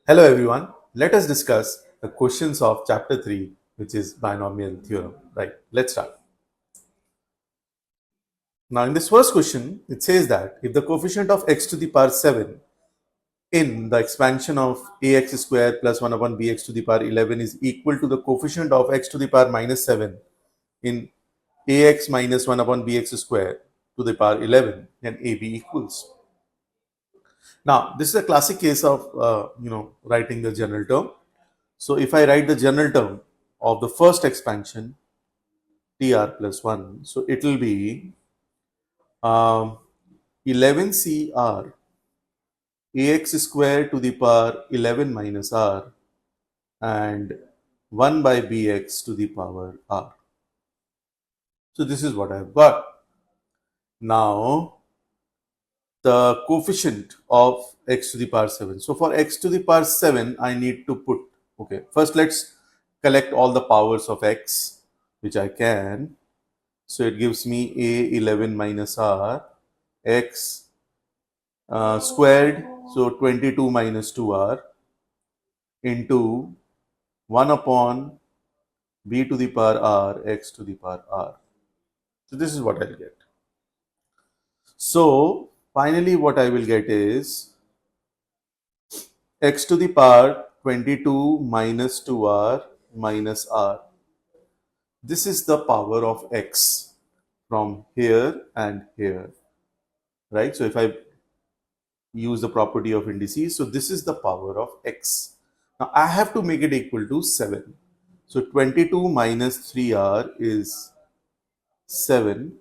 Hello everyone, let us discuss the questions of chapter 3, which is binomial theorem. Right, let's start. Now in this first question, it says that if the coefficient of x to the power 7 in the expansion of ax square plus 1 upon bx to the power 11 is equal to the coefficient of x to the power minus 7 in ax minus 1 upon bx square to the power 11, then ab equals. Now this is a classic case of writing the general term. So if I write the general term of the first expansion tr plus 1, so it will be 11cr ax square to the power 11 minus r and 1 by bx to the power r. So this is what I have got. Now the coefficient of x to the power 7. So for x to the power 7, I need to put, okay, first let's collect all the powers of x, which I can. So it gives me a 11 minus r, x squared, so 22 minus 2r into 1 upon b to the power r, x to the power r. So this is what I'll get. So finally what I will get is x to the power 22 minus 2r minus r. This is the power of x from here and here, right? So if I use the property of indices, so this is the power of x. Now I have to make it equal to 7. So 22 minus 3r is 7.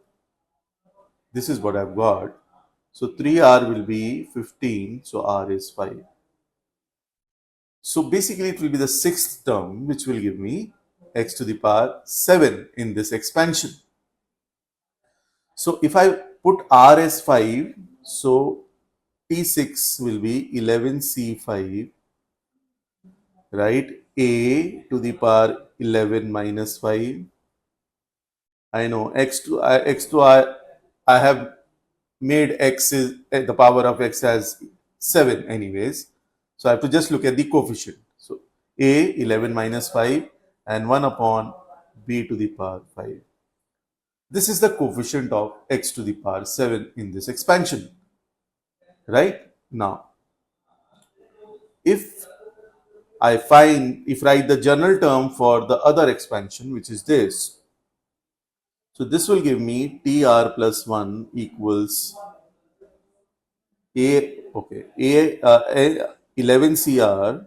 This is what I've got. So 3r will be 15, so r is 5. So basically it will be the sixth term which will give me x to the power 7 in this expansion. So if I put r as 5, so T6 will be 11C5, right? A to the power 11 minus 5. I know x to I have made x is the power of x as 7 anyways. So I have to just look at the coefficient. So a 11 minus 5 and 1 upon b to the power 5. This is the coefficient of x to the power 7 in this expansion. Right? Now, if write the general term for the other expansion, which is this. So this will give me tr plus 1 equals a 11cr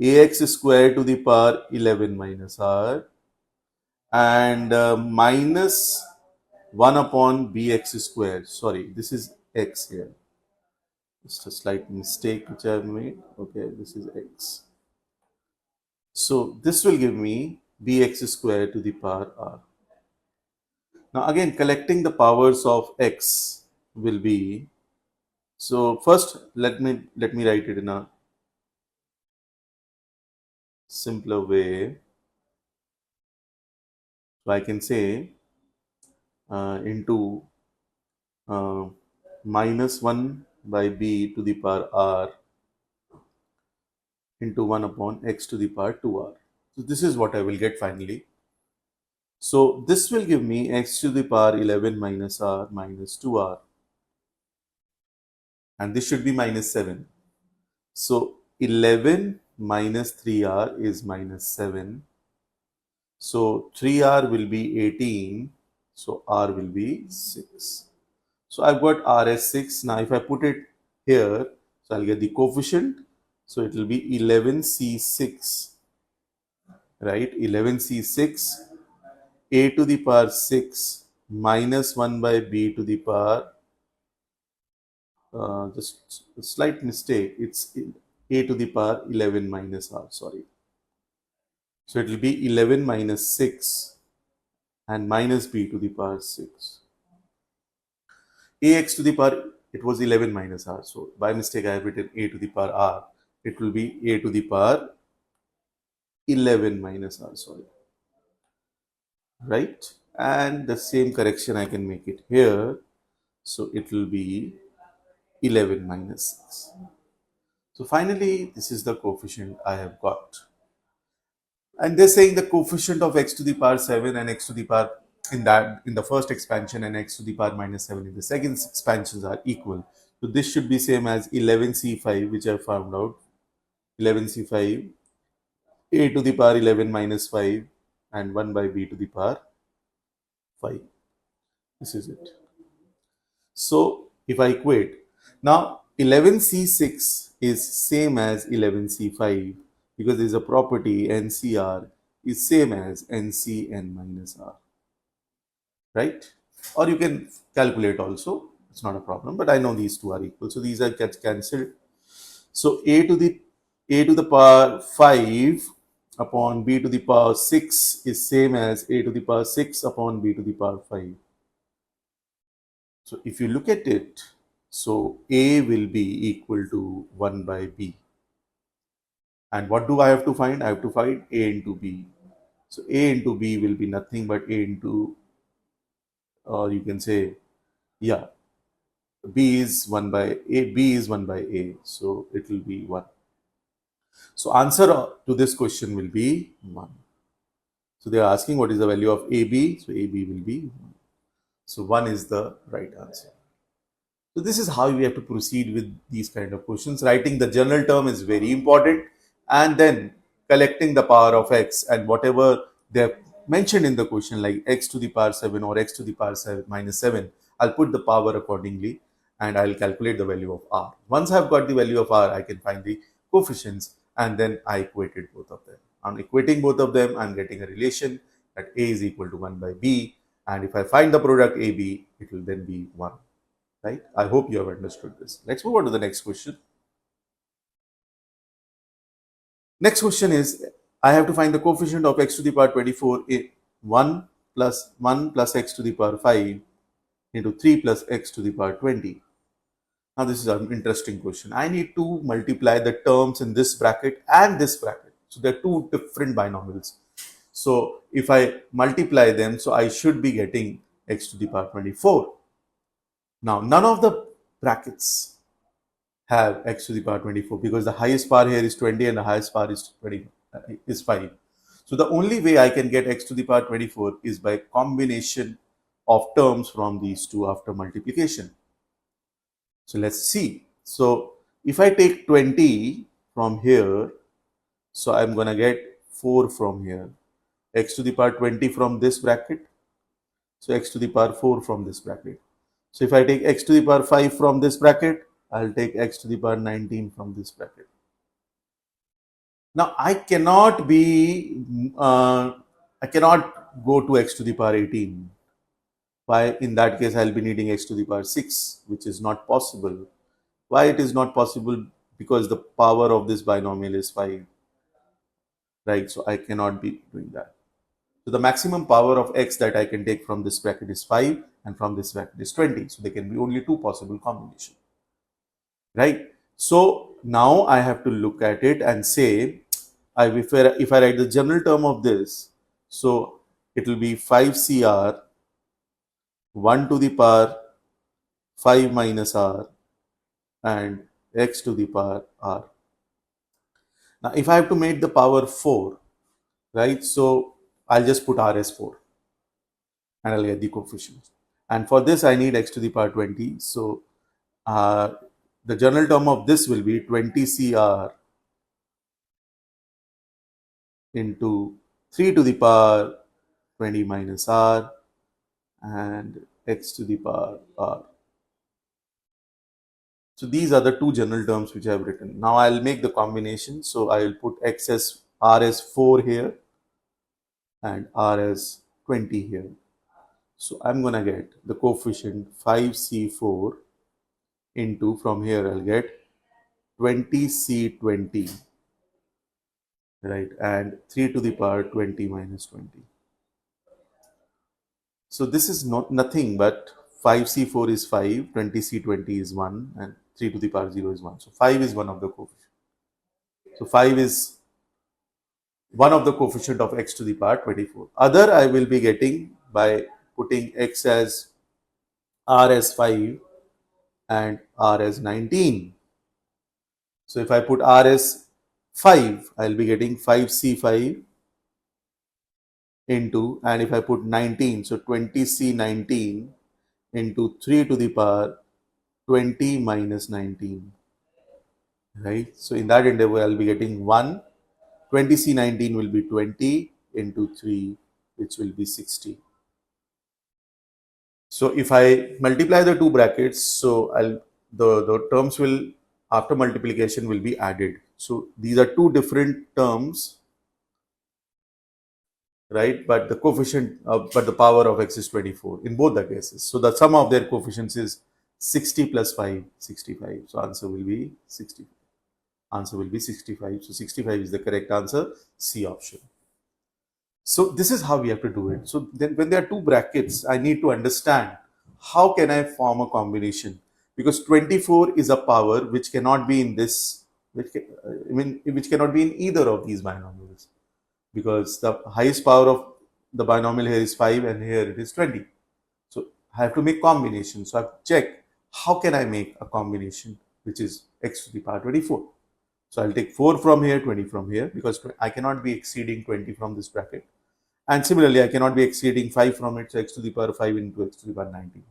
ax square to the power 11 minus r and minus 1 upon bx square. Sorry, this is x here. Just a slight mistake which I have made. Okay, this is x. So this will give me bx square to the power r. Now again, collecting the powers of x will be, so first let me write it in a simpler way. So I can say into minus 1 by b to the power r into 1 upon x to the power 2r. So this is what I will get finally. So this will give me x to the power 11 minus r minus 2r. And this should be minus 7. So 11 minus 3r is minus 7. So 3r will be 18. So r will be 6. So I've got r as 6. Now if I put it here, so I'll get the coefficient. So it will be 11c6, right? 11c6 a to the power 6 minus 1 by b to the power, just a slight mistake, it's a to the power 11 minus r, sorry. So it will be 11 minus 6 and minus b to the power 6. Ax to the power, it was 11 minus r. So by mistake I have written a to the power r. It will be a to the power 11 minus r, sorry. Right? And the same correction I can make it here. So it will be 11 minus 6. So finally, this is the coefficient I have got. And they're saying the coefficient of x to the power 7 and x to the power in the first expansion and x to the power minus 7 in the second expansions are equal. So this should be same as 11c5, which I found out. 11c5, a to the power 11 minus 5 and 1 by b to the power 5. This is it. So if I equate, now 11c6 is same as 11c5 because there is a property NCR is same as NCN minus R, right? Or you can calculate also, it's not a problem, but I know these two are equal. So these are cancelled. So a to the power 5 upon b to the power 6 is same as a to the power 6 upon b to the power 5. So if you look at it, so a will be equal to 1 by b. And what do I have to find? I have to find a into b. So a into b will be nothing but a into, or you can say, yeah, b is 1 by a, b is 1 by a. So it will be 1. So answer to this question will be 1. So they are asking what is the value of AB. So AB will be 1. So 1 is the right answer. So this is how we have to proceed with these kind of questions. Writing the general term is very important, and then collecting the power of x and whatever they have mentioned in the question, like x to the power 7 or x to the power 7 minus 7, I'll put the power accordingly and I'll calculate the value of r. Once I've got the value of r, I can find the coefficients and then I equated both of them. On equating both of them, I'm getting a relation that a is equal to 1 by b, and if I find the product ab, it will then be 1. Right? I hope you have understood this. Let's move on to the next question. Next question is, I have to find the coefficient of x to the power 24 in 1 plus x to the power 5 into 3 plus x to the power 20. Now this is an interesting question. I need to multiply the terms in this bracket and this bracket. So there are two different binomials. So if I multiply them, so I should be getting x to the power 24. Now none of the brackets have x to the power 24 because the highest power here is 20 and the highest power is 20 is 5. So the only way I can get x to the power 24 is by combination of terms from these two after multiplication. So let's see. So if I take 20 from here, so I'm going to get 4 from here. X to the power 20 from this bracket. So x to the power 4 from this bracket. So if I take x to the power 5 from this bracket, I'll take x to the power 19 from this bracket. Now I cannot go to x to the power 18. Why? In that case, I'll be needing x to the power 6, which is not possible. Why it is not possible? Because the power of this binomial is 5, right? So I cannot be doing that. So the maximum power of x that I can take from this bracket is 5 and from this bracket is 20. So there can be only two possible combinations, right? So now I have to look at it and say, if I write the general term of this, so it will be 5CR 1 to the power 5 minus R and x to the power R. Now if I have to make the power 4, right, so I'll just put R as 4 and I'll get the coefficient. And for this I need x to the power 20. So the general term of this will be 20CR into 3 to the power 20 minus R and x to the power R. So these are the two general terms which I have written. Now I'll make the combination. So I will put x as R as 4 here and R as 20 here. So I'm going to get the coefficient 5C4 into, from here I'll get 20C20, right, and 3 to the power 20 minus 20. So this is not nothing but 5C4 is 5, 20C20 is 1 and 3 to the power 0 is 1. So 5 is one of the coefficient. So 5 is one of the coefficient of x to the power 24. Other I will be getting by putting x as R as 5 and R as 19. So if I put R as 5, I'll be getting 5C5 into, and if I put 19, so 20C19 into 3 to the power 20 minus 19, right? So in that interval, I'll be getting 1. 20C19 will be 20 into 3, which will be 60. So if I multiply the two brackets, so the terms will, after multiplication, will be added. So these are two different terms, right? But the coefficient, but the power of x is 24 in both the cases. So the sum of their coefficients is 60 plus 5, 65. So answer will be 60. Answer will be 65. So 65 is the correct answer, C option. So this is how we have to do it. So then when there are two brackets, I need to understand how can I form a combination, because 24 is a power which cannot be in this, which cannot be in either of these binomials, because the highest power of the binomial here is 5 and here it is 20. So I have to make combination. So I have to check how can I make a combination which is x to the power 24. So I'll take 4 from here, 20 from here, because I cannot be exceeding 20 from this bracket. And similarly, I cannot be exceeding 5 from it, so x to the power 5 into x to the power 19.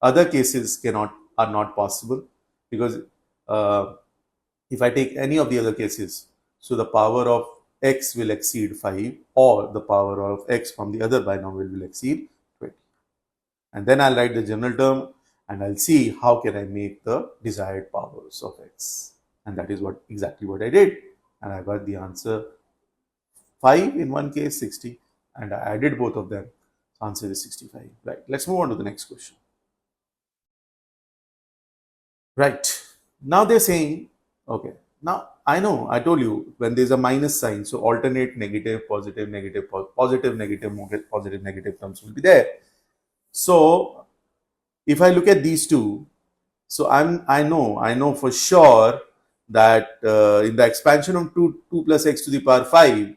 Other cases are not possible, because if I take any of the other cases, so the power of x will exceed 5, or the power of x from the other binomial will exceed 20. And then I'll write the general term and I'll see how can I make the desired powers of x. And that is exactly what I did. And I got the answer 5 in one case, 60, and I added both of them. So answer is 65. Right. Let's move on to the next question. Right. Now they're saying, okay, now I know, I told you when there's a minus sign, so alternate negative, positive, negative, positive, negative, positive, negative terms will be there. So if I look at these two, so I know for sure that in the expansion of 2 plus x to the power 5,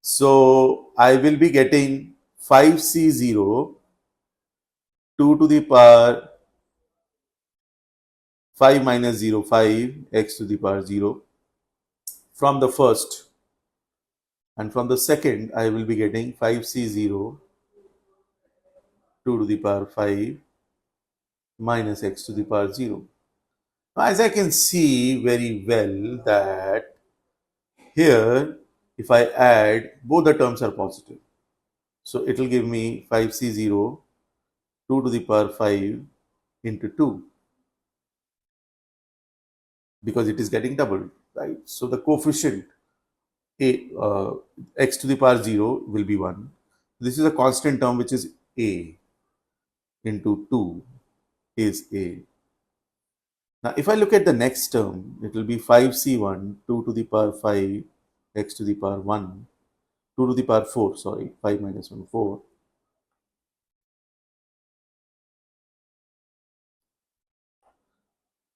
so I will be getting 5c0 2 to the power 5 minus 0, 5 x to the power 0 from the first, and from the second I will be getting 5c0 2 to the power 5 minus x to the power 0. Now, as I can see very well that here if I add, both the terms are positive. So it will give me 5c0 2 to the power 5 into 2, because it is getting doubled, right? So the coefficient x to the power 0 will be 1. This is a constant term which is a into 2 is a. Now if I look at the next term, it will be 5c1 2 to the power 5 x to the power 1 2 to the power 4, sorry, 5 minus 1, 4.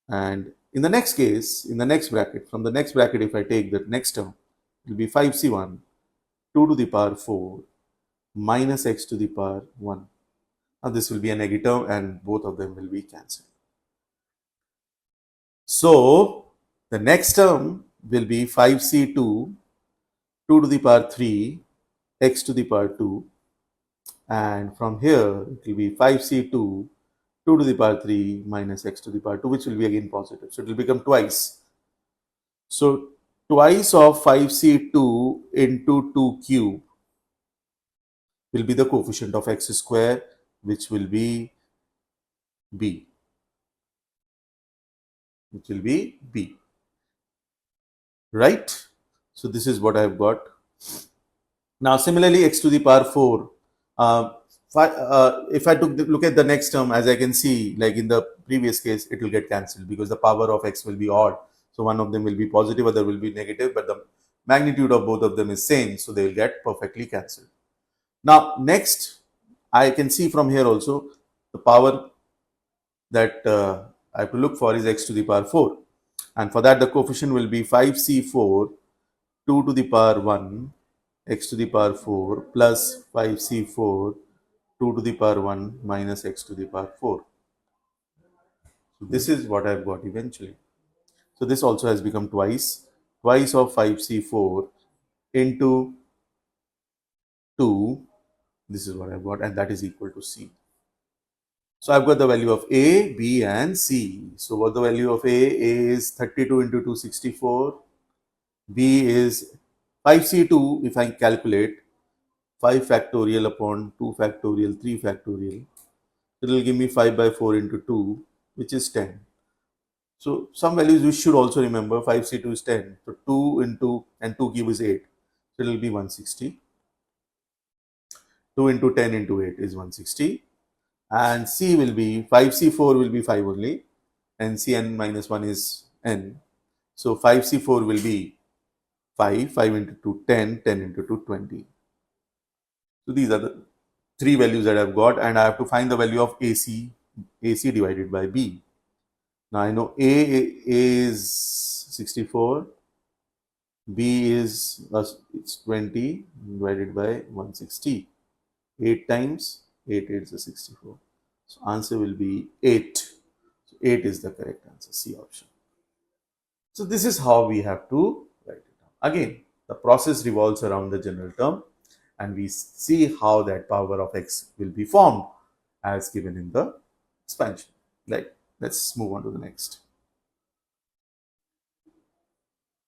And in the next case, in the next bracket, from the next bracket, if I take the next term, it will be 5c1 2 to the power 4 minus x to the power 1. Now this will be a negative and both of them will be cancelled. So the next term will be 5c2 2 to the power 3 x to the power 2, and from here it will be 5c2 2 to the power 3 minus x to the power 2, which will be again positive. So it will become twice. So twice of 5c2 into 2 cube will be the coefficient of x square, which will be b. Which will be b. Right? So this is what I have got. Now similarly, x to the power 4. If I look at the next term, as I can see, like in the previous case, it will get cancelled because the power of x will be odd. So one of them will be positive, other will be negative, but the magnitude of both of them is same, so they will get perfectly cancelled. Now next, I can see from here also the power that I have to look for is x to the power 4, and for that the coefficient will be 5c4 2 to the power 1 x to the power 4 plus 5c4 2 to the power 1 minus x to the power 4. So this is what I've got eventually. So this also has become twice of 5c4 into 2. This is what I've got, and that is equal to c. So I've got the value of A, B, and C. So what the value of A is 32 into 2, 64. B is 5c2. If I calculate 5 factorial upon 2 factorial, 3 factorial, it will give me 5 by 4 into 2, which is 10. So some values you should also remember. 5c2 is 10. So 2 into and 2 cube is 8. So it will be 160. 2 into 10 into 8 is 160. And C will be 5c4 will be 5 only, and Cn minus 1 is n. So 5c4 will be 5, 5 into 2, 10, 10 into 2, 20. So these are the three values that I've got, and I have to find the value of AC divided by B. Now I know A is 64, B is it's 20 divided by 160. 8 times 8 is 64. So answer will be 8. So 8 is the correct answer, C option. So this is how we have to write it down. Again, the process revolves around the general term, and we see how that power of x will be formed as given in the expansion. Right. Let's move on to the next.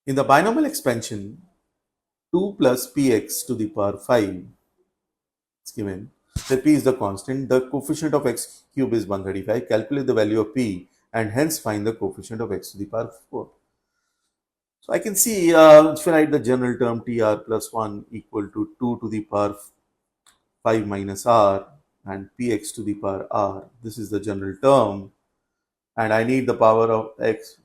In the binomial expansion, 2 plus px to the power 5 is given. The p is the constant. The coefficient of x cube is 135. Calculate the value of p and hence find the coefficient of x to the power 4. So I can see if I write the general term tr plus 1 equal to 2 to the power 5 minus r and px to the power r. This is the general term, and I need the power of x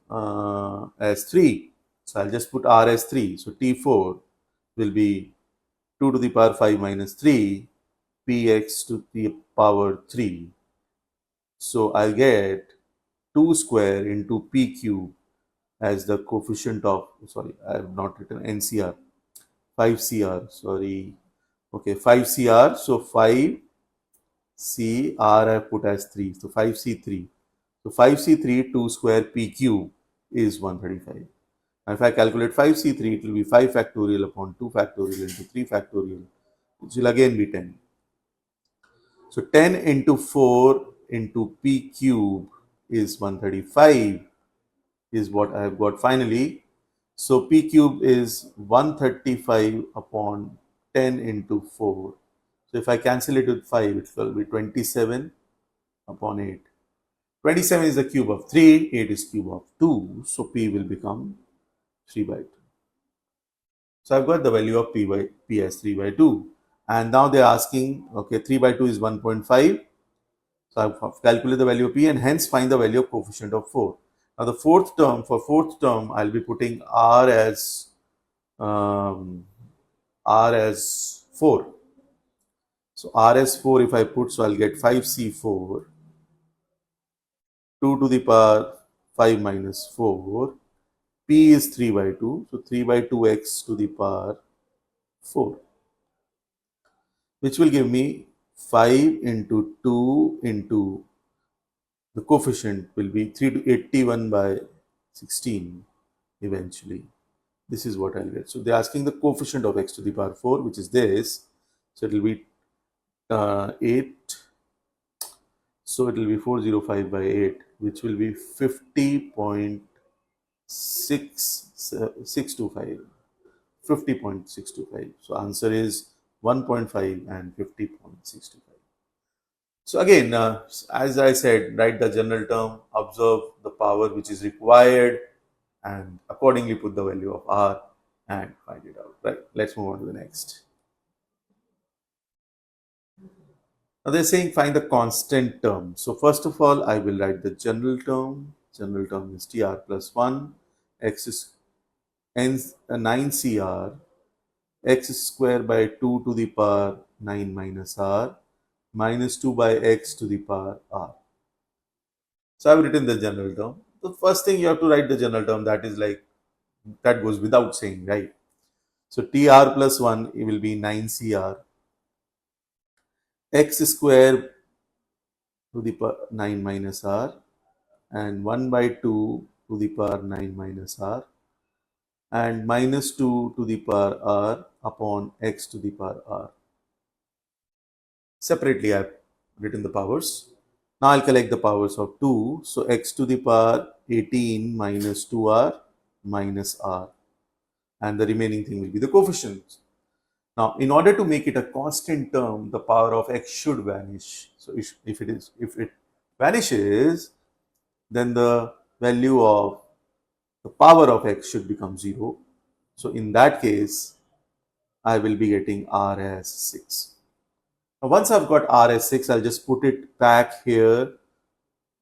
as 3. So I'll just put r as 3. So t4 will be 2 to the power 5 minus 3 px to the power 3. So I'll get 2 square into p cube as the coefficient of, sorry, I have not written NCR, 5CR, sorry, okay, 5CR, so 5CR I have put as 3, so 5C3. So 5C3, 2 square P cube is 135. And if I calculate 5C3, it will be 5 factorial upon 2 factorial into 3 factorial, which will again be 10. So 10 into 4 into P cube is 135 is what I have got finally. So P cube is 135 upon 10 into 4. So if I cancel it with 5, it will be 27 upon 8. 27 is the cube of 3, 8 is cube of 2. So P will become 3 by 2. So I've got the value of P as 3 by 2. And now they're asking, okay, 3 by 2 is 1.5. So I've calculated the value of P and hence find the value of coefficient of 4. Now the fourth term, I'll be putting R as 4. So R as 4 if I put, so I'll get 5C4, 2 to the power 5 minus 4. P is 3 by 2, so 3 by 2x to the power 4, which will give me 5 into 2 into the coefficient will be 3 to 81 by 16 eventually. This is what I'll get. So they're asking the coefficient of x to the power 4, which is this. So it will be 8. So it will be 405 by 8, which will be 50.625. 50.625. So answer is 1.5 and 50.625. So again, as I said, write the general term, observe the power which is required, and accordingly put the value of R and find it out. Right. Let's move on to the next. Now they're saying find the constant term. So first of all, I will write the general term. General term is TR plus 1, x is 9CR, x square by 2 to the power 9 minus R, minus 2 by x to the power R. So I've written the general term. The first thing you have to write the general term, that is like, that goes without saying, right? So TR plus 1 it will be 9CR, x square to the power 9 minus R, and 1 by 2 to the power 9 minus r and minus 2 to the power r upon x to the power r. Separately, I've written the powers. Now I'll collect the powers of 2. So x to the power 18 minus 2r minus r. And the remaining thing will be the coefficients. Now, in order to make it a constant term, the power of x should vanish. So if it vanishes, then the value of the power of x should become 0. So in that case, I will be getting r as 6. Now, once I've got r as 6, I'll just put it back here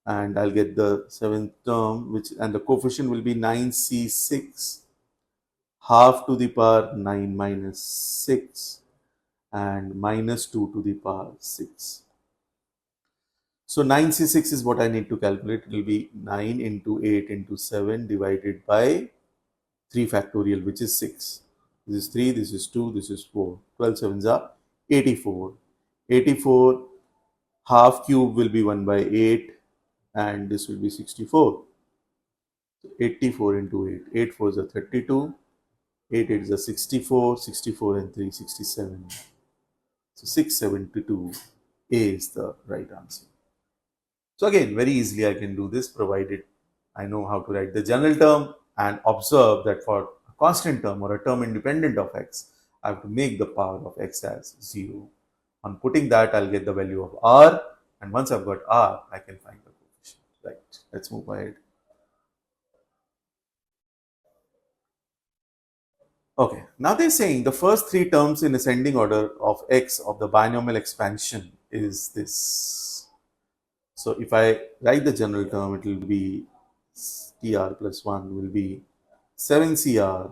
and I'll get the seventh term, and the coefficient will be 9c6 half to the power 9 minus 6 and minus 2 to the power 6. So 9c6 is what I need to calculate. It will be 9 into 8 into 7 divided by 3 factorial, which is 6. This is 3, this is 2, this is 4. 12 sevens are 84. 84 half cube will be 1 by 8 and this will be 64. So 84 into 8. 8 4s are 32. 8 8s are 64. 64 and 3 67. So 672 A is the right answer. So again, very easily I can do this provided I know how to write the general term and observe that for a constant term or a term independent of x, I have to make the power of x as 0. On putting that, I'll get the value of r, and once I've got r, I can find the coefficient. Right, let's move ahead. Okay, now they're saying the first 3 terms in ascending order of x of the binomial expansion is this. So if I write the general term, it will be tr plus 1 will be 7cr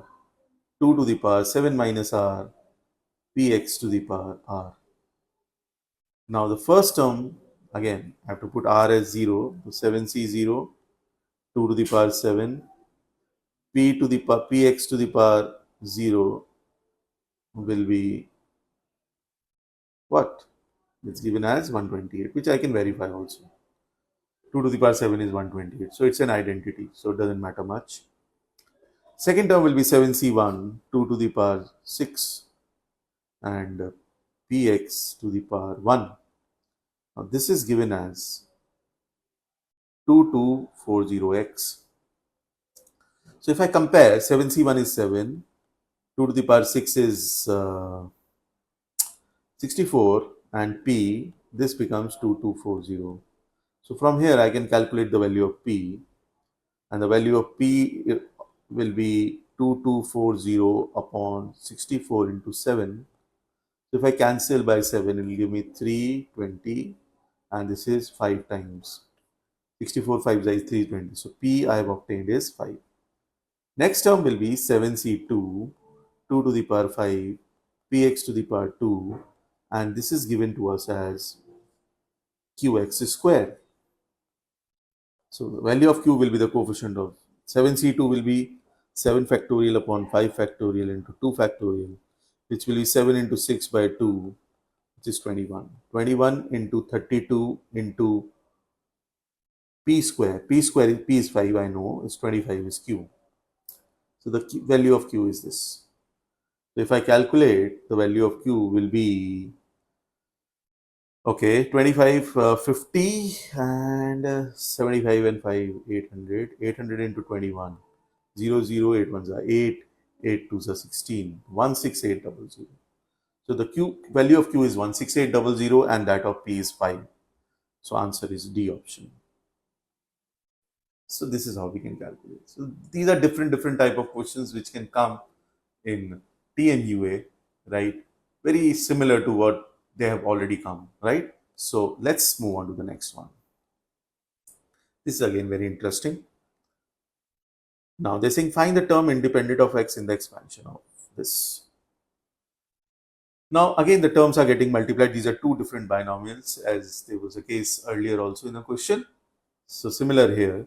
2 to the power 7 minus r px to the power r. Now the first term, again, I have to put r as 0, so 7c0, 2 to the power 7, p to the power px to the power 0 will be what? It's given as 128, which I can verify also. 2 to the power 7 is 128, so it's an identity, so it doesn't matter much. Second term will be 7c1, 2 to the power 6, and px to the power 1. Now this is given as 2240x. So if I compare, 7c1 is 7, 2 to the power 6 is 64, and p, this becomes 2240. So from here I can calculate the value of p, and the value of p will be 2240 upon 64 into 7. So if I cancel by 7, it will give me 320, and this is 5 times. 64 5 is 320. So p I have obtained is 5. Next term will be 7c2, 2 to the power 5, px to the power 2, and this is given to us as qx square. So the value of q will be the coefficient of 7c2 will be 7 factorial upon 5 factorial into 2 factorial, which will be 7 into 6 by 2, which is 21. 21 into 32 into p square. P is 5, I know, is 25 is q. So the value of q is this. So if I calculate, the value of q will be, okay, 25, 50 and 75 and 5, 800. 800 into 21. 0, 0, 8 ones are 8, 8 twos are 16, 16800. So the q value of q is 16800 and that of p is 5. So answer is D option. So this is how we can calculate. So these are different type of questions which can come in TMUA, right? Very similar to what they have already come, right? So let's move on to the next one. This is again very interesting. Now they're saying find the term independent of x in the expansion of this. Now again the terms are getting multiplied. These are two different binomials, as there was a case earlier also in a question. So similar here,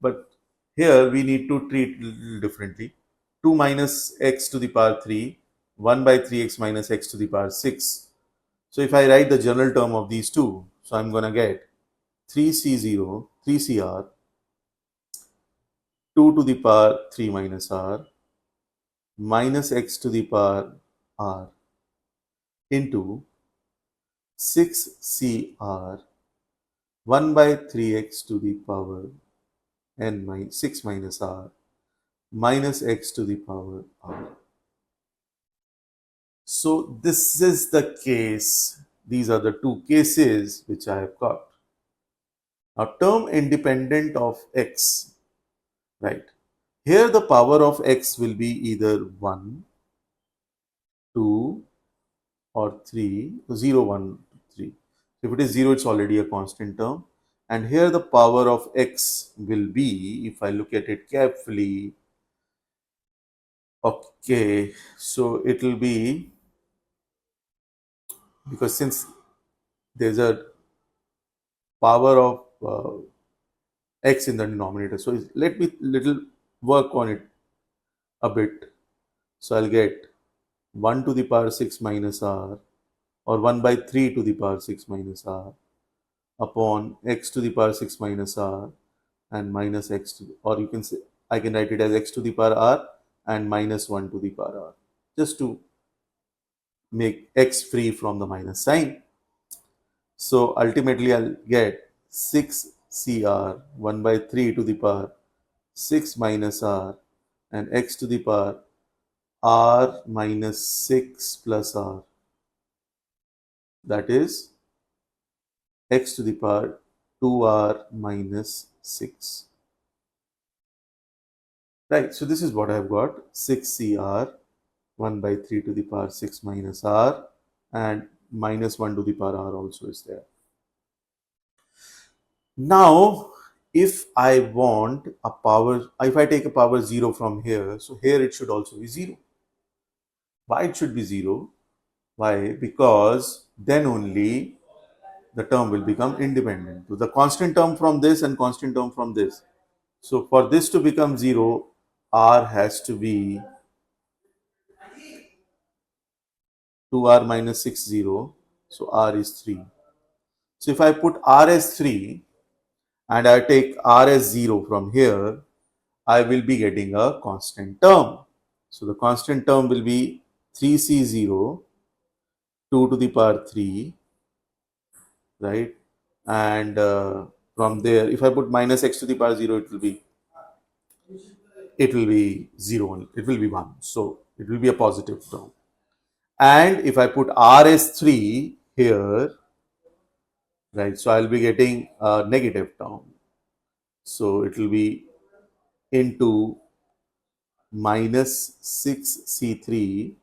but here we need to treat a little differently. 2 minus x to the power 3, 1 by 3x minus x to the power 6. So if I write the general term of these two, so I'm going to get 3c0, 3cr 2 to the power 3 minus r minus x to the power r into 6cr 1 by 3x to the power n minus 6 minus r minus x to the power r. So this is the case. These are the two cases which I have got. Now term independent of x, right? Here the power of x will be either 1, 2 or 3, 0, 1, 3. If it is 0, it's already a constant term. And here the power of x will be, if I look at it carefully, okay, so it will be, because since there's a power of x in the denominator, so let me little work on it a bit. So I'll get 1 to the power 6 minus r, or 1 by 3 to the power 6 minus r upon x to the power 6 minus r and minus x to, or you can say, I can write it as x to the power r and minus 1 to the power r, just to make x free from the minus sign. So ultimately I'll get 6cr 1 by 3 to the power 6 minus r and x to the power r minus 6 plus r, that is x to the power 2r minus 6. Right, so this is what I've got, 6cr 1 by 3 to the power 6 minus r, and minus 1 to the power r also is there. Now, if I want a power, if I take a power 0 from here, so here it should also be 0. Why it should be 0? Why? Because then only the term will become independent. So the constant term from this and constant term from this. So for this to become 0, r has to be 2r minus 6, 0. So r is 3. So if I put r as 3 and I take r as 0 from here, I will be getting a constant term. So the constant term will be 3c0, 2 to the power 3, right? And from there, if I put minus x to the power 0, it will be 0, it will be 1. So it will be a positive term. And if I put r as 3 here, right, so I'll be getting a negative term. So it will be into minus 6c3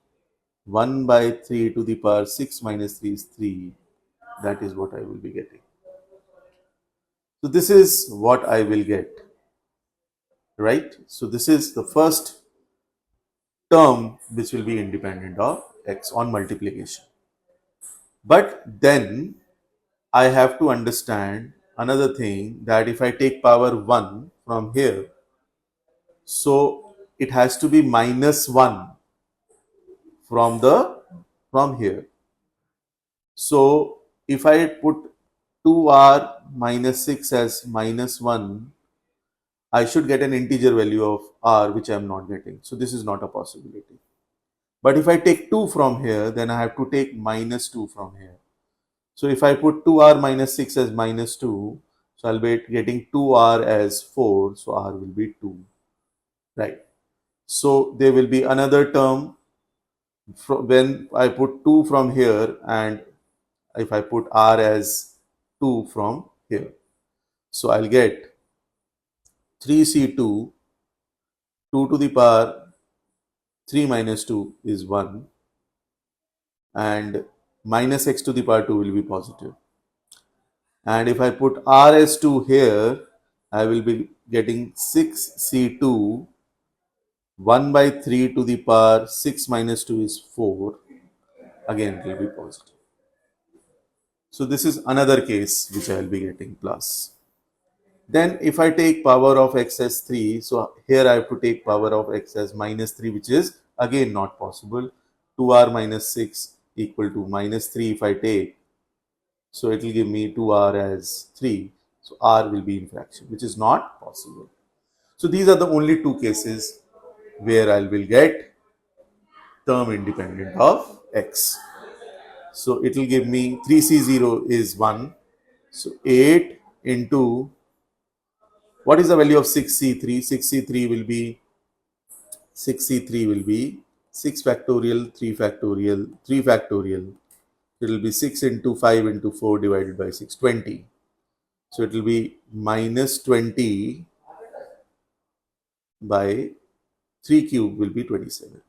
1 by 3 to the power 6 minus 3 is 3. That is what I will be getting. So this is what I will get, right? So this is the first term which will be independent of x on multiplication. But then I have to understand another thing, that if I take power 1 from here, so it has to be minus 1 from here. So if I put 2r minus 6 as minus 1, I should get an integer value of r which I am not getting. So this is not a possibility. But if I take 2 from here, then I have to take minus 2 from here. So if I put 2r minus 6 as minus 2, so I'll be getting 2r as 4, so r will be 2, right? So there will be another term when I put 2 from here, and if I put r as 2 from here. So I'll get 3c2, 2 to the power 3 minus 2 is 1, and minus x to the power 2 will be positive. And if I put r as 2 here, I will be getting 6c2, 1 by 3 to the power 6 minus 2 is 4. Again, it will be positive. So this is another case which I will be getting plus. Then if I take power of x as 3, so here I have to take power of x as minus 3, which is again not possible. 2r minus 6 equal to minus 3 if I take. So it will give me 2r as 3. So r will be in fraction, which is not possible. So these are the only two cases where I will get term independent of x. So it will give me 3c0 is 1. So 8 into, what is the value of 6c3? 6c3 will be 6 factorial, 3 factorial, 3 factorial. It will be 6 into 5 into 4 divided by 6, 20. So it will be minus 20 by 3 cube will be 27.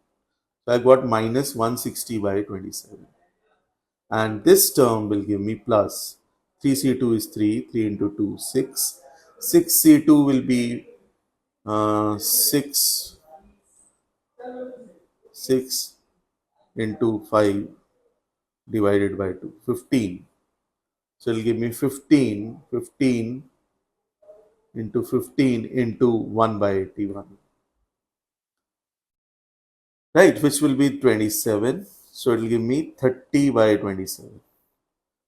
So I got minus 160 by 27. And this term will give me plus 3c2 is 3, 3 into 2, 6. 6c2 will be 6 into 5 divided by 2, 15. So it will give me 15 into 15 into 1 by 81. Right, which will be 27. So it will give me 30 by 27.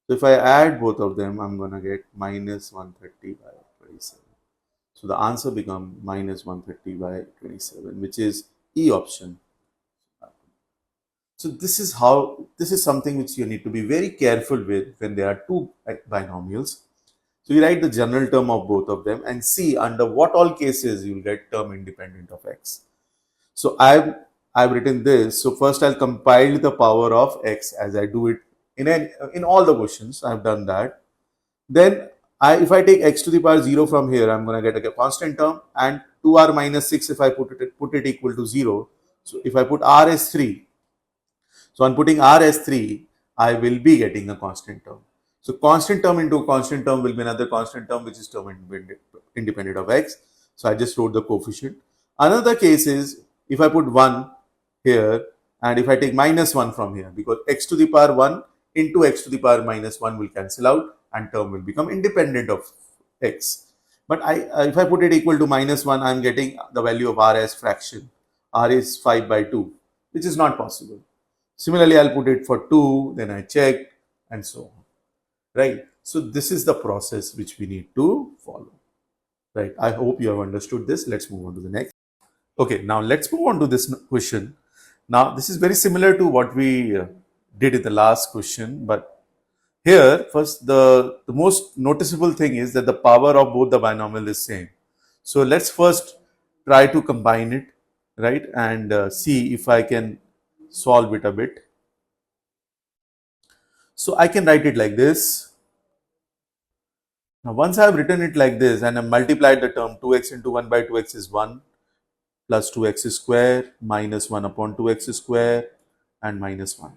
So if I add both of them, I'm going to get minus 130 by 27. So the answer becomes minus 130 by 27, which is E option. So this is something which you need to be very careful with when there are two binomials. So you write the general term of both of them and see under what all cases you will get term independent of x. So I've written this. So first I'll compile the power of x as I do it in all the questions. I've done that. Then if I take x to the power 0 from here, I'm going to get a constant term, and 2r minus 6 if I put it equal to 0. So if I put r as 3, so on putting r as 3, I will be getting a constant term. So constant term into constant term will be another constant term which is term independent of x. So I just wrote the coefficient. Another case is if I put 1 here and if I take minus 1 from here, because x to the power 1 into x to the power minus 1 will cancel out and term will become independent of x. But if I put it equal to minus 1, I am getting the value of r as fraction. R is 5 by 2, which is not possible. Similarly, I'll put it for 2, then I check and so on. Right. So this is the process which we need to follow. Right. I hope you have understood this. Let's move on to the next. Okay. Now let's move on to this question. Now this is very similar to what we did in the last question, but here first the most noticeable thing is that the power of both the binomial is same. So let's first try to combine it, right, and see if I can solve it a bit. So I can write it like this. Now once I have written it like this and I multiplied the term, 2x into 1 by 2x is 1 plus 2x square minus 1 upon 2x square and minus 1.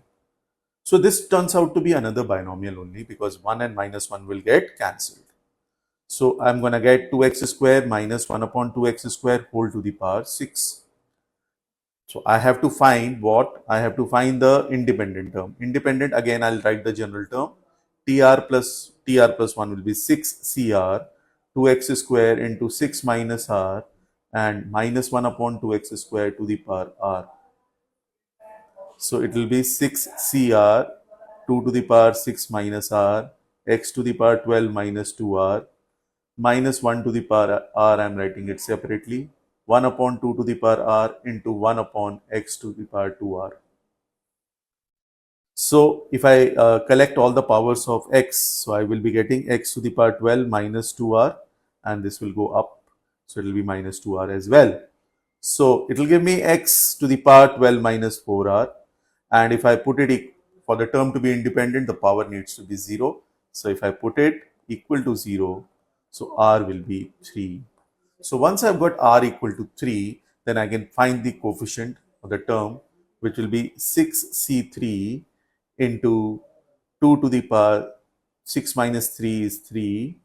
So this turns out to be another binomial only because 1 and minus 1 will get cancelled. So I'm going to get 2x square minus 1 upon 2x square whole to the power 6. So I have to find what? I have to find the independent term. Independent, again I'll write the general term. tr plus 1 will be 6cr, 2x square into 6 minus r and minus 1 upon 2x square to the power r. So it will be 6cr, 2 to the power 6 minus r, x to the power 12 minus 2r, minus 1 to the power r, I am writing it separately, 1 upon 2 to the power r into 1 upon x to the power 2r. So if I collect all the powers of x, so I will be getting x to the power 12 minus 2r and this will go up. So it will be minus 2r as well. So it will give me x to the power 12 minus 4r, and if I put it for the term to be independent, the power needs to be 0. So if I put it equal to 0, so r will be 3. So once I've got r equal to 3, then I can find the coefficient of the term, which will be 6c3 into 2 to the power 6 minus 3 is 3,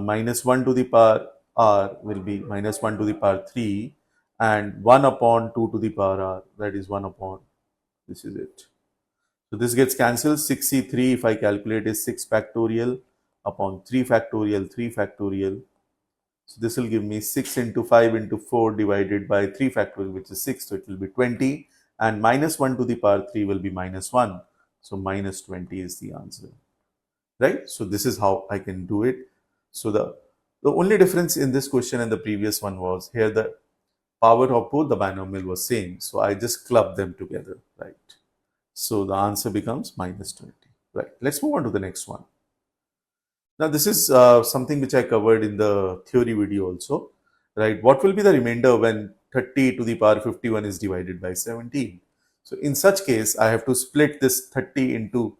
minus 1 to the power r will be minus 1 to the power 3 and 1 upon 2 to the power r, that is 1 upon, this is it. So this gets cancelled. 6c3 if I calculate is 6 factorial upon 3 factorial, 3 factorial. So this will give me 6 into 5 into 4 divided by 3 factorial, which is 6. So it will be 20 and minus 1 to the power 3 will be minus 1. So minus 20 is the answer, right? So this is how I can do it. So the The only difference in this question and the previous one was here the power of both the binomial was same. So I just clubbed them together, right? So the answer becomes minus 20, right? Let's move on to the next one. Now this is something which I covered in the theory video also, right? What will be the remainder when 30 to the power 51 is divided by 17? So in such case, I have to split this 30 into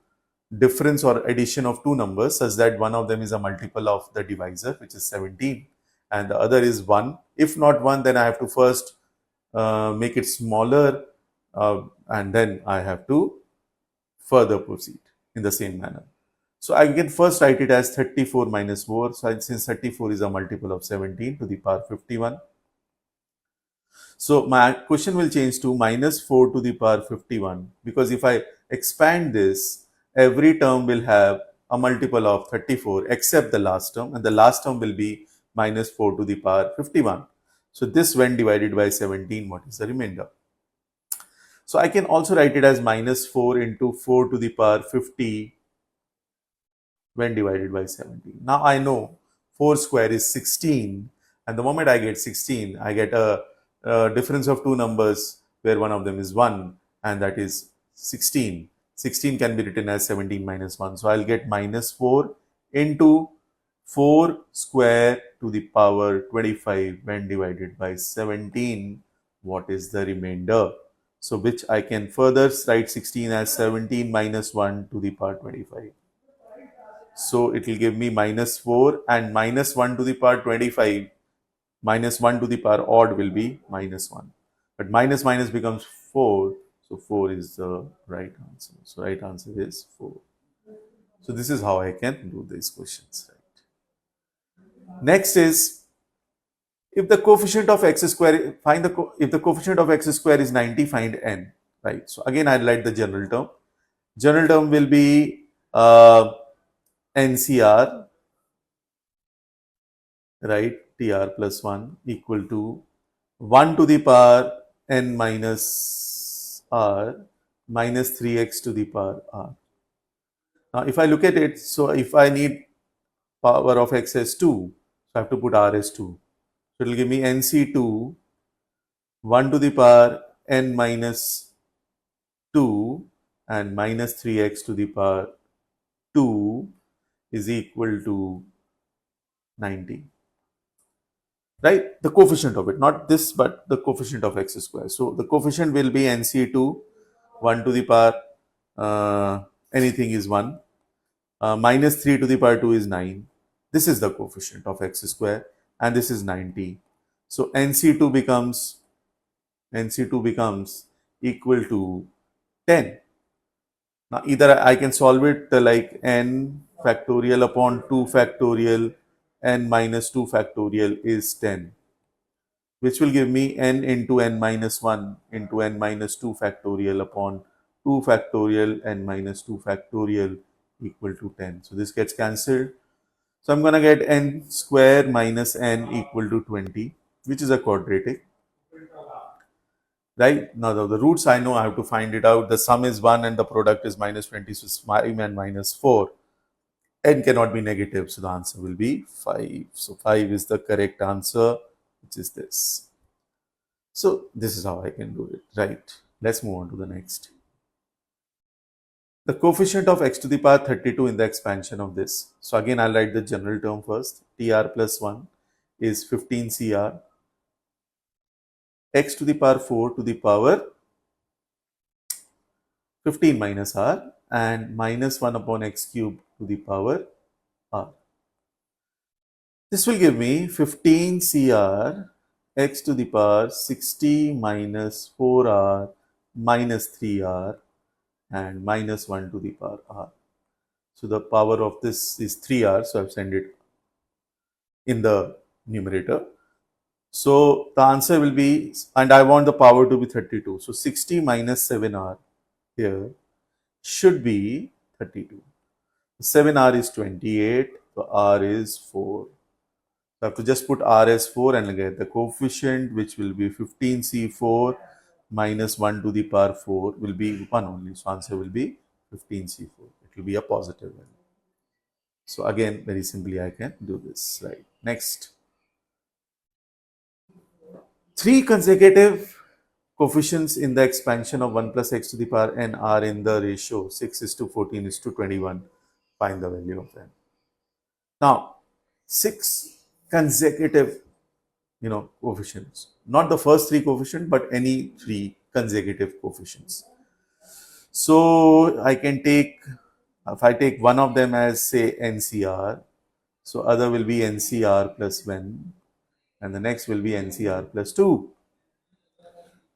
difference or addition of two numbers such that one of them is a multiple of the divisor, which is 17, and the other is 1. If not 1, then I have to first make it smaller, and then I have to further proceed in the same manner. So I can first write it as 34 minus 4. So since 34 is a multiple of 17 to the power 51. So my question will change to minus 4 to the power 51, because if I expand this, every term will have a multiple of 34 except the last term, and the last term will be minus 4 to the power 51. So this when divided by 17, what is the remainder? So I can also write it as minus 4 into 4 to the power 50 when divided by 17. Now I know 4 square is 16, and the moment I get 16, I get a difference of two numbers where one of them is 1, and that is 16. 16 can be written as 17 minus 1. So I'll get minus 4 into 4 square to the power 25 when divided by 17. What is the remainder? So which I can further write 16 as 17 minus 1 to the power 25. So it will give me minus 4, and minus 1 to the power 25 minus 1 to the power odd will be minus 1. But minus minus becomes 4. So 4 is the right answer. So right answer is 4. So this is how I can do these questions. Right. Next is, if the coefficient of x square, if the coefficient of x square is 90, find n. Right. So again I'll write the general term. General term will be NCR, right, TR plus 1 equal to 1 to the power n minus r minus 3x to the power r. Now if I look at it, so if I need power of x as 2, so I have to put r as 2. So it will give me NC2 1 to the power n minus 2 and minus 3x to the power 2 is equal to 90. Right, the coefficient of it, not this, but the coefficient of x square. So the coefficient will be NC2 1 to the power anything is 1, minus 3 to the power 2 is 9. This is the coefficient of x square, and this is 90. So NC2 becomes equal to 10. Now either I can solve it like n factorial upon 2 factorial n minus 2 factorial is 10, which will give me n into n minus 1 into n minus 2 factorial upon 2 factorial n minus 2 factorial equal to 10. So this gets cancelled. So I'm going to get n square minus n equal to 20, which is a quadratic. Right, now the roots I know, I have to find it out. The sum is 1 and the product is minus 20, so it's 5 and minus 4. N cannot be negative, so the answer will be 5. So 5 is the correct answer, which is this. So this is how I can do it, right? Let's move on to the next. The coefficient of x to the power 32 in the expansion of this. So again, I'll write the general term first. TR plus 1 is 15 CR. X to the power 4 to the power 15 minus r, and minus 1 upon x cube to the power r. This will give me 15 CR x to the power 60 minus 4r minus 3r and minus 1 to the power r. So the power of this is 3r, so I've sent it in the numerator. So the answer will be, and I want the power to be 32. So 60 minus 7r here should be 32. 7r is 28, so r is 4. So I have to just put r as 4 and get the coefficient, which will be 15c4 minus 1 to the power 4 will be 1 only. So answer will be 15c4. It will be a positive value. So again, very simply I can do this, right? Next, 3 consecutive coefficients in the expansion of 1 plus x to the power n are in the ratio 6 is to 14 is to 21. Find the value of them. Now, 6 consecutive, coefficients, not the first 3 coefficients, but any 3 consecutive coefficients. So I can take, if I take one of them as say NCR, so other will be NCR plus 1 and the next will be NCR plus 2.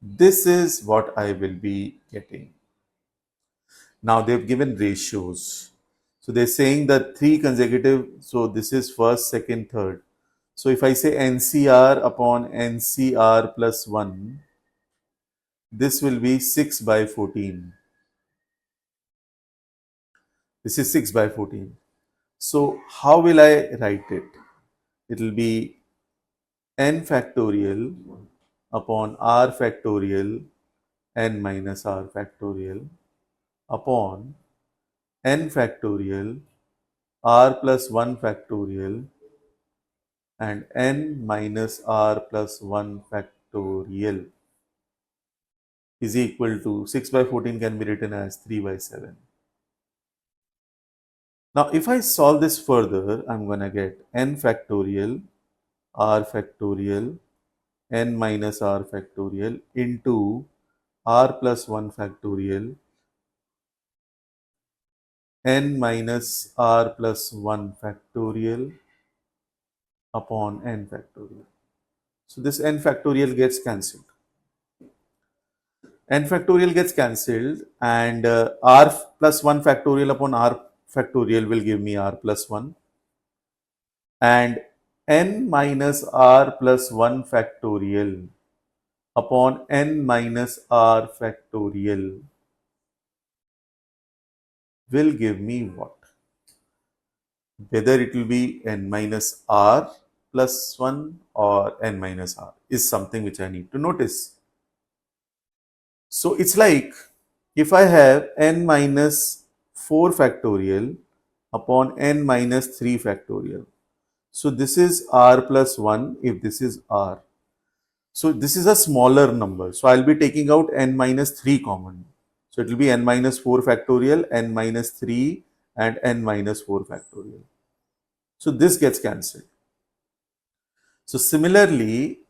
This is what I will be getting. Now they've given ratios. So they're saying that 3 consecutive, so this is first, second, third. So if I say NCR upon NCR plus 1, this will be 6 by 14. This is 6 by 14. So how will I write it? It will be n factorial upon r factorial n minus r factorial upon n factorial r plus 1 factorial and n minus r plus 1 factorial is equal to 6 by 14 can be written as 3 by 7. Now if I solve this further, I'm going to get n factorial r factorial n minus r factorial into r plus 1 factorial n minus r plus 1 factorial upon n factorial. So this n factorial gets cancelled. N factorial gets cancelled and r plus 1 factorial upon r factorial will give me r plus 1 and n minus r plus 1 factorial upon n minus r factorial will give me what? Whether it will be n minus r plus 1 or n minus r is something which I need to notice. So it's like if I have n minus 4 factorial upon n minus 3 factorial. So this is r plus 1 if this is r. So this is a smaller number. So I'll be taking out n minus 3 common. So it will be n minus 4 factorial, n minus 3 and n minus 4 factorial. So this gets cancelled. So similarly,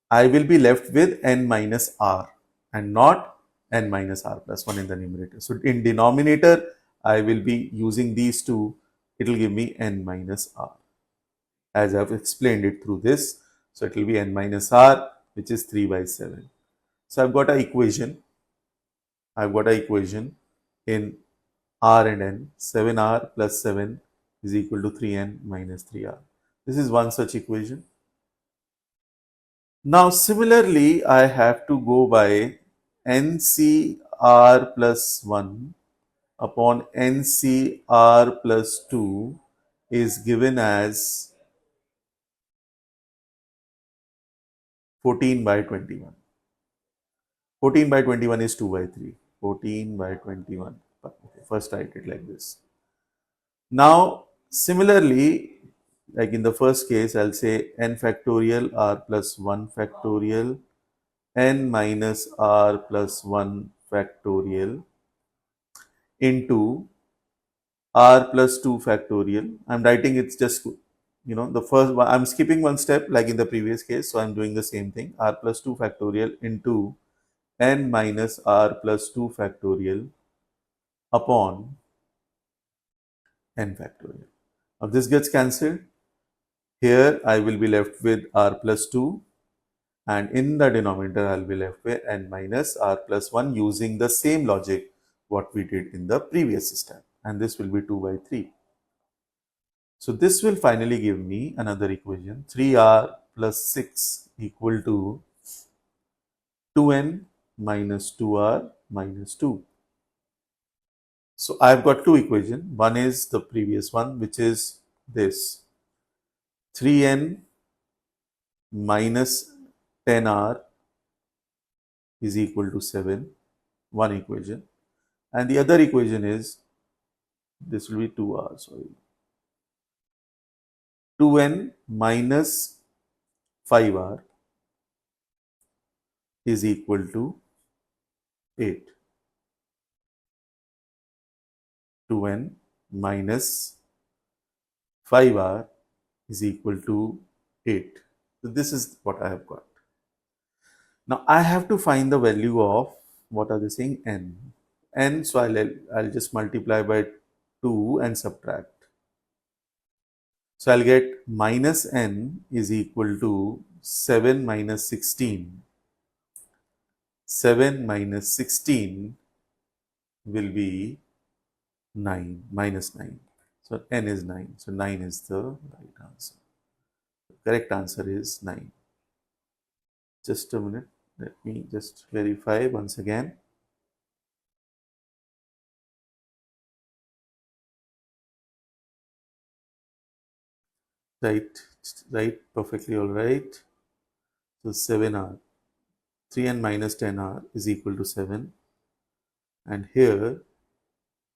I will be left with n minus r and not n minus r plus 1 in the numerator. So in denominator, I will be using these two. It will give me n minus r. As I have explained it through this. So it will be n minus r, which is 3 by 7. So I've got an equation. In r and n. 7r plus 7 is equal to 3n minus 3r. This is one such equation. Now similarly, I have to go by NCR plus 1 upon NCR plus 2 is given as 14 by 21. 14 by 21 is 2 by 3. 14 by 21. Okay, first write it like this. Now similarly, like in the first case, I'll say n factorial r plus 1 factorial n minus r plus 1 factorial into r plus 2 factorial. I'm writing it's just, the first one, I'm skipping one step like in the previous case. So I'm doing the same thing, r plus 2 factorial into n minus r plus 2 factorial upon n factorial. Now this gets cancelled. Here I will be left with r plus 2 and in the denominator I will be left with n minus r plus 1 using the same logic what we did in the previous step, and this will be 2 by 3. So this will finally give me another equation, 3r plus 6 equal to 2n minus 2r minus 2. So I've got two equations. One is the previous one, which is this 3n minus 10r is equal to 7, one equation. And the other equation is, this will be 2r, sorry. 2n minus 5r is equal to 8. 2n minus 5r is equal to 8. So this is what I have got. Now I have to find the value of, what are they saying, n. So I'll just multiply by 2 and subtract. So I'll get minus n is equal to 7 minus 16. 7 minus 16 will be 9, minus 9. So n is 9. So 9 is the right answer. The correct answer is 9. Just a minute. Let me just verify once again. Right, perfectly all right. So 7r, 3n minus 10r is equal to 7. And here,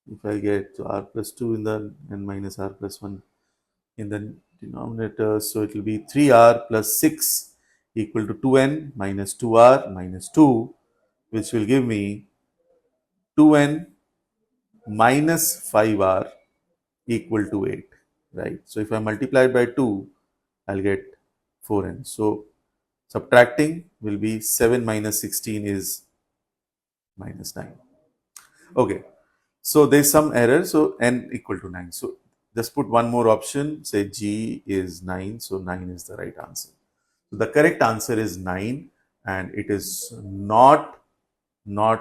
if I get r plus 2 in the n minus r plus 1 in the denominator, so it will be 3r plus 6 equal to 2n minus 2r minus 2, which will give me 2n minus 5r equal to 8, right? So if I multiply it by 2, I'll get 4n. So subtracting will be 7 minus 16 is minus 9. Okay, so there's some error, so n equal to 9. So just put one more option, say G is 9, so 9 is the right answer. So the correct answer is 9, and it is not the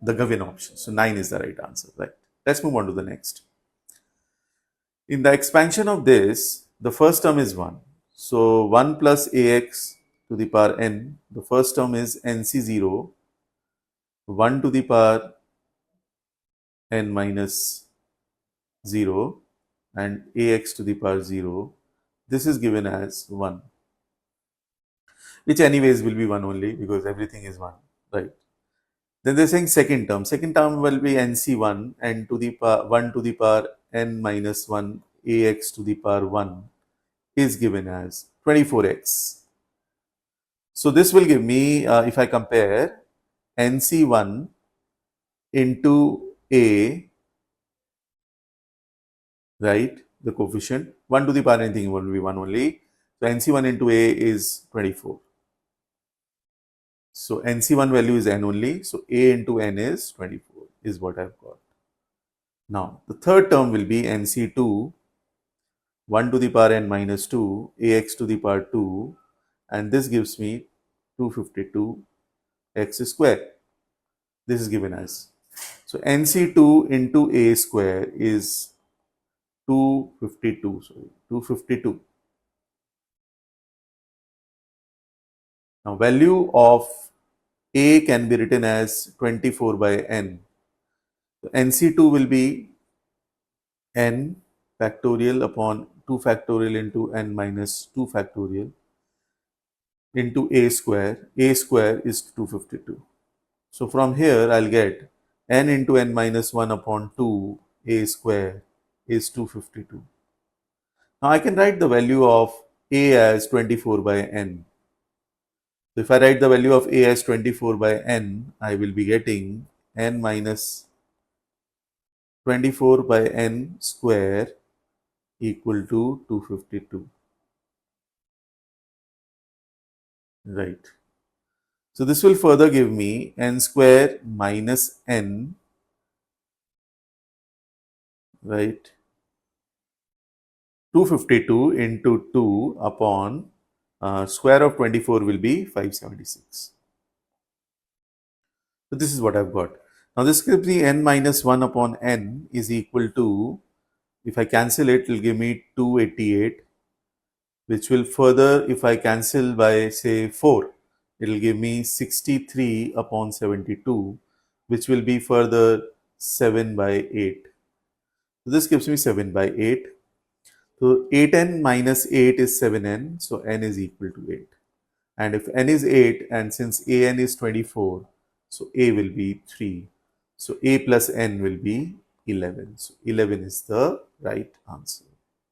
given option. So 9 is the right answer, right? Let's move on to the next. In the expansion of this, the first term is 1. So 1 plus ax to the power n, the first term is nc0, 1 to the power n minus 0, and ax to the power 0. This is given as 1, which anyways will be 1 only because everything is 1, right? Then they're saying second term. Second term will be nc1 and to the power 1 to the power n minus 1 ax to the power 1 is given as 24x. So this will give me, if I compare nc1 into a, right, the coefficient, 1 to the power anything will be 1 only. So nc1 into a is 24. So nc1 value is n only. So a into n is 24 is what I've got. Now the third term will be nc2, 1 to the power n minus 2, ax to the power 2, and this gives me 252 x square. This is given as. So nc2 into a square is 252. Sorry, 252. Now value of a can be written as 24 by n. So nc2 will be n factorial upon 2 factorial into n minus 2 factorial into a square. A square is 252. So from here I'll get n into n minus 1 upon 2 a square is 252. Now I can write the value of a as 24 by n. So if I write the value of a as 24 by n, I will be getting n minus 24 by n square equal to 252. Right. So this will further give me n square minus n, right, 252 into 2 upon square of 24 will be 576. So this is what I've got. Now this gives me n minus 1 upon n is equal to, if I cancel it, it will give me 288, which will further, if I cancel by say 4, it will give me 63 upon 72, which will be further 7 by 8. So this gives me 7 by 8. So 8n minus 8 is 7n, so n is equal to 8. And if n is 8 and since an is 24, so a will be 3. So a plus n will be 11. So 11 is the right answer.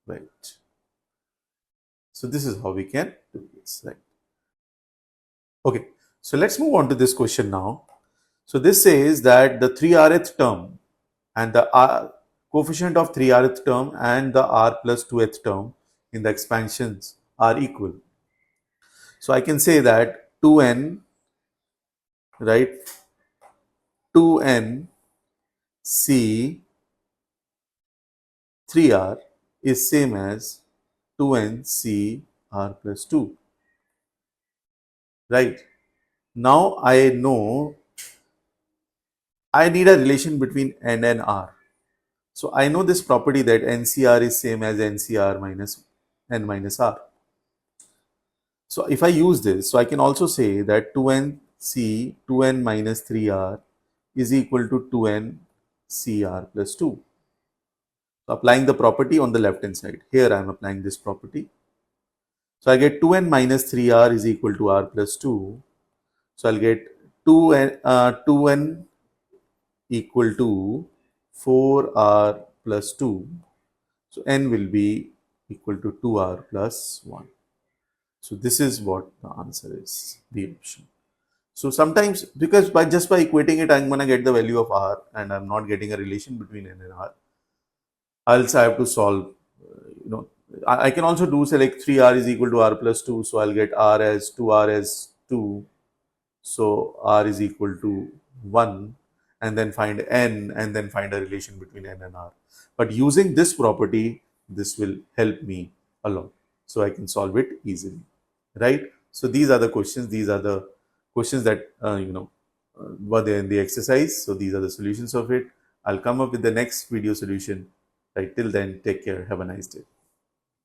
right? So this is how we can do this, right? Okay, so let's move on to this question now. So this says that the 3rth term and the coefficient of 3rth term and the r plus 2th term in the expansions are equal. So I can say that 2n, right, 2n c 3r is same as 2n c r plus 2, right? Now I know I need a relation between n and r. So I know this property that NCR is same as NCR minus n minus r. So if I use this, so I can also say that 2nc 2n minus 3r is equal to 2n cr plus 2. So applying the property on the left hand side. Here I am applying this property. So I get 2n minus 3r is equal to r plus 2. So I'll get 2n equal to 4r plus 2. So n will be equal to 2r plus 1. So this is what the answer is, the option. So sometimes, because just by equating it, I'm going to get the value of r and I'm not getting a relation between n and r. Else I have to solve, I can also do say like 3r is equal to r plus 2. So I'll get r as 2r as 2. So r is equal to 1 and then find n and then find a relation between n and r. But using this property, this will help me a lot. So I can solve it easily, right? So these are the questions. These are the questions that, were there in the exercise. So these are the solutions of it. I'll come up with the next video solution. Right, till then, take care. Have a nice day.